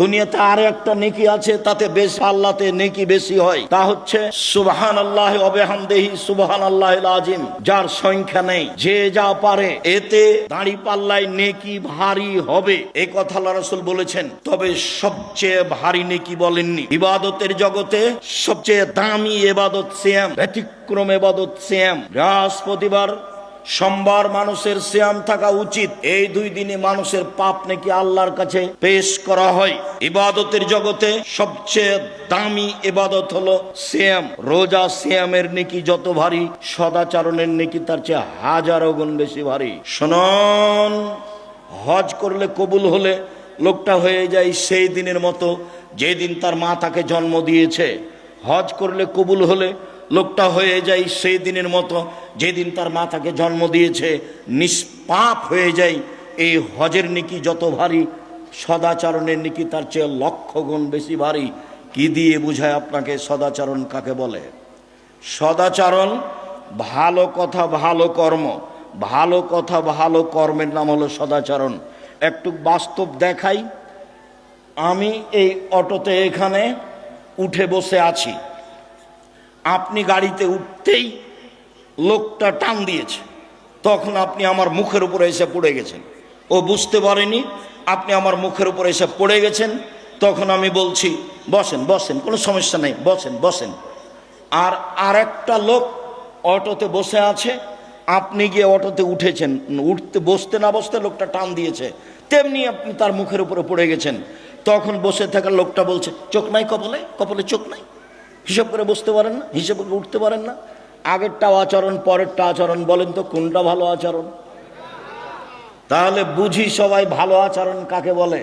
দুনিয়াতে আর একটা নেকি আছে, তাতে বেশ আল্লাহতে নেকি বেশি হয়, তা হচ্ছে সুবহানাল্লাহি ওয়া বিহামদিহি সুবহানাল্লাহিল আযীম, যার সংখ্যা নেই। যে যা পারে এতে দাঁড়ি পাল্লায় নেকি ভারী হবে, এই কথা আল্লাহ রাসূল বলেছেন। তবে সবচেয়ে ভারী নেকি বলেননি। ইবাদতের জগতে সবচেয়ে দামি ইবাদত সিয়াম, ব্যতিক্রম ইবাদত সিয়াম। বৃহস্পতিবার সোমবার মানুষের সিয়াম থাকা উচিত। এই দুই দিনে মানুষের পাপ নাকি আল্লাহর কাছে পেশ করা হয়। ইবাদতের জগতে সবচেয়ে দামি ইবাদত হলো সিয়াম। রোজা সিয়ামের নেকি যত ভারী, সদাচরণের নেকি তার চেয়ে হাজারো গুণ বেশি ভারী। শুনুন, হজ করলে কবুল হলে লোকটা হয়ে যায় সেই দিনের মতো যেদিন তার মা তাকে জন্ম দিয়েছে। হজ করলে কবুল হলে লোকটা হয়ে যায় সেই দিনের মতো যেদিন তার মা তাকে জন্ম দিয়েছে। নিষ্পাপ হয়ে যায়। এই হজের নেকি যত ভারী, সদাচরণের নেকি তার চেয়ে লক্ষ গুণ বেশি ভারী। কি দিয়ে বুঝায় আপনাকে সদাচরণ কাকে বলে? সদাচরণ ভালো কথা ভালো কর্ম, ভালো কথা ভালো কর্মের নাম হলো সদাচরণ। একটু বাস্তব দেখাই। আমি এই অটোতে এখানে উঠে বসে আছি, আপনি গাড়িতে উঠতেই লোকটা টান দিয়েছে, তখন আপনি আমার মুখের উপরে এসে পড়ে গেছেন। ও বুঝতে পারেনি আপনি আমার মুখের উপরে এসে পড়ে গেছেন। তখন আমি বলছি বসেন বসেন, কোনো সমস্যা নেই, বসেন বসেন। আর আরেকটা লোক অটোতে বসে আছে, আপনি গিয়ে অটোতে উঠেছেন, উঠতে বসতে না বসতে লোকটা টান দিয়েছে, তেমনি আপনি তার মুখের উপরে পড়ে গেছেন। তখন বসে থাকা লোকটা বলছে চোখ নাই কপালে, কপালে চোখ নাই, হিসাব করে বসতে পারেন না, হিসাব করে উঠতে পারেন না। আগেরটা আচরণ পরেরটা আচরণ, বলেন তো কোনটা ভালো আচরণ? তাহলে বুঝি সবাই ভালো আচরণ কাকে বলে।